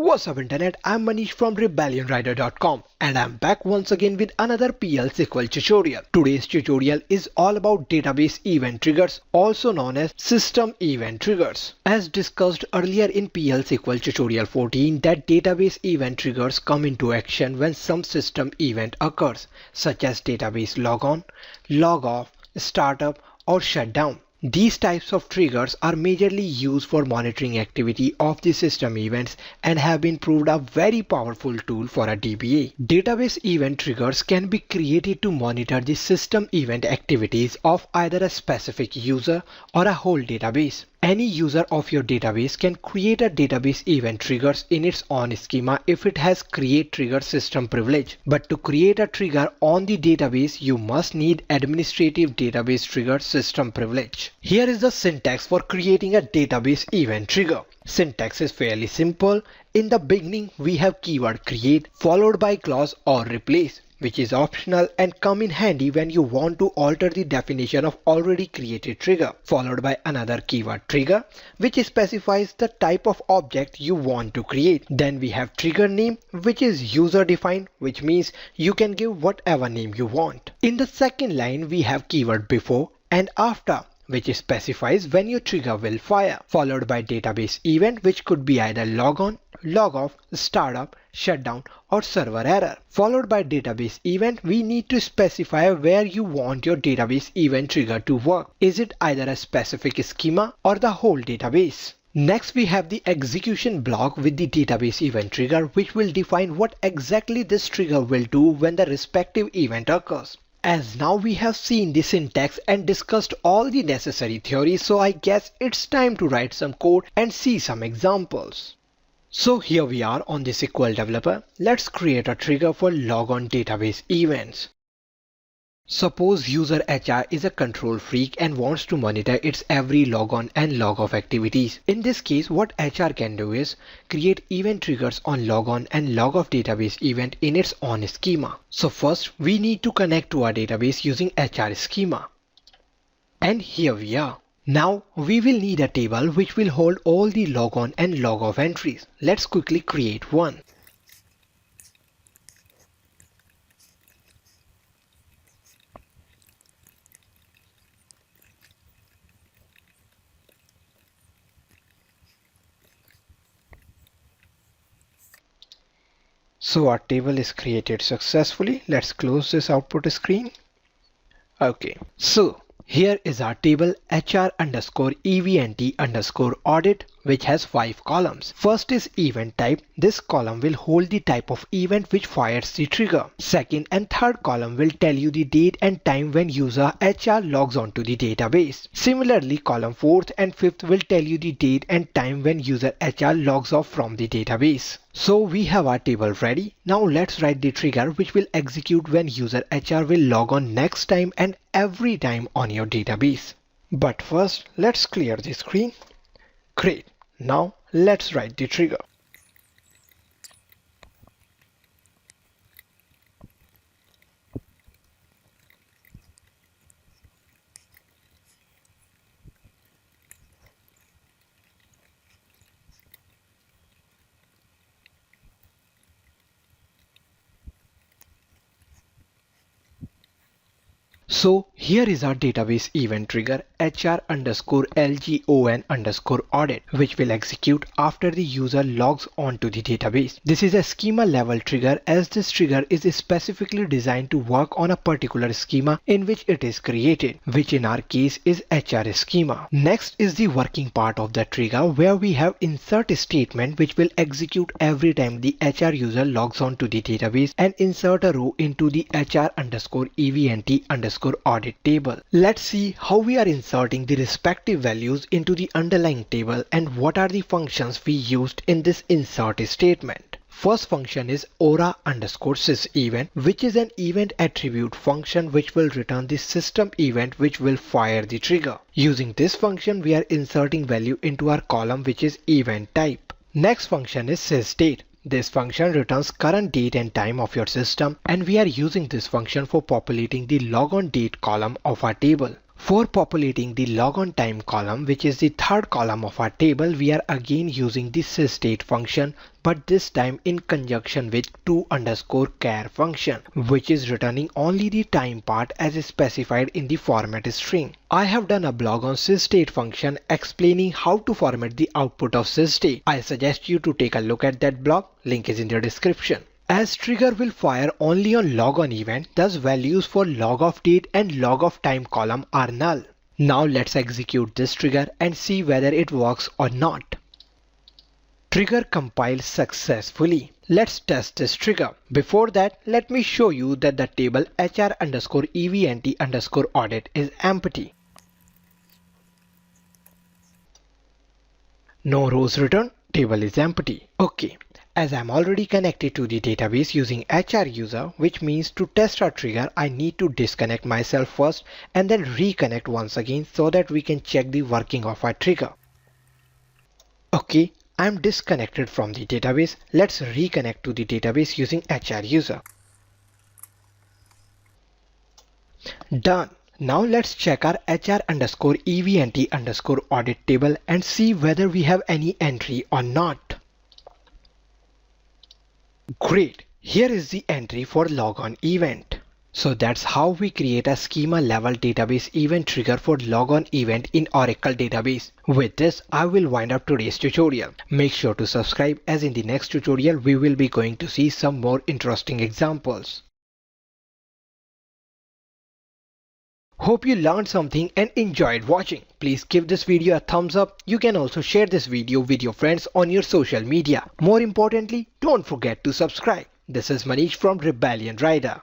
What's up internet, I'm Manish from RebellionRider.com and I'm back once again with another PL SQL tutorial. Today's tutorial is all about database event triggers, also known as system event triggers. As discussed earlier in PL SQL tutorial 14, that database event triggers come into action when some system event occurs, such as database logon, log off, startup or shutdown. These types of triggers are majorly used for monitoring activity of the system events and have been proved a very powerful tool for a DBA. Database event triggers can be created to monitor the system event activities of either a specific user or a whole database. Any user of your database can create a database event triggers in its own schema if it has create trigger system privilege. But to create a trigger on the database, you must need administrative database trigger system privilege. Here is the syntax for creating a database event trigger. Syntax is fairly simple. In the beginning, we have keyword create followed by clause or replace, which is optional and come in handy when you want to alter the definition of already created trigger, followed by another keyword trigger, which specifies the type of object you want to create. Then we have trigger name, which is user defined, which means you can give whatever name you want. In the second line, we have keyword before and after, which specifies when your trigger will fire, followed by database event, which could be either log on, log off, startup, shutdown or server error. Followed by database event, we need to specify where you want your database event trigger to work. Is it either a specific schema or the whole database? Next we have the execution block with the database event trigger, which will define what exactly this trigger will do when the respective event occurs. As now we have seen the syntax and discussed all the necessary theory, so I guess it's time to write some code and see some examples. So here we are on the SQL developer. Let's create a trigger for logon database events. Suppose user HR is a control freak and wants to monitor its every logon and log off activities. In this case, what HR can do is create event triggers on logon and log off database event in its own schema. So first we need to connect to our database using HR schema. And here we are. Now we will need a table which will hold all the logon and log off entries. Let's quickly create one. So our table is created successfully. Let's close this output screen. Okay, so here is our table HR_EVNT_audit, which has 5 columns. First is event type. This column will hold the type of event which fires the trigger. Second and third column will tell you the date and time when user HR logs onto the database. Similarly, column 4th and 5th will tell you the date and time when user HR logs off from the database. So we have our table ready. Now let's write the trigger which will execute when user HR will log on next time and every time on your database. But first, let's clear the screen. Great. Now let's write the trigger. So here is our database event trigger HR_LGON_audit, which will execute after the user logs onto the database. This is a schema level trigger, as this trigger is specifically designed to work on a particular schema in which it is created, which in our case is HR schema. Next is the working part of the trigger, where we have insert statement which will execute every time the HR user logs on to the database and insert a row into the HR_EVNT_audit table. Let's see how we are inserting the respective values into the underlying table and what are the functions we used in this insert statement. First function is aura_sysEvent, which is an event attribute function which will return the system event which will fire the trigger. Using this function, we are inserting value into our column which is event type. Next function is sysDate. This function returns current date and time of your system, and we are using this function for populating the logon date column of our table. For populating the logon time column, which is the third column of our table, we are again using the sysdate function, but this time in conjunction with to_char function, which is returning only the time part as specified in the format string. I have done a blog on sysdate function explaining how to format the output of sysdate. I suggest you to take a look at that blog, link is in the description. As trigger will fire only on logon event, thus values for log of date and log of time column are null. Now let's execute this trigger and see whether it works or not. Trigger compiles successfully. Let's test this trigger. Before that, let me show you that the table hr_event_audit is empty. No rows returned, table is empty. Okay. As I'm already connected to the database using HR user, which means to test our trigger, I need to disconnect myself first and then reconnect once again so that we can check the working of our trigger. Okay, I'm disconnected from the database. Let's reconnect to the database using HR user. Done. Now let's check our hr_event_audit table and see whether we have any entry or not. Great, here is the entry for logon event. So that's how we create a schema level database event trigger for logon event in Oracle database. With this, I will wind up today's tutorial. Make sure to subscribe as in the next tutorial we will be going to see some more interesting examples. Hope you learned something and enjoyed watching. Please give this video a thumbs up. You can also share this video with your friends on your social media. More importantly, don't forget to subscribe. This is Manish from Rebellion Rider.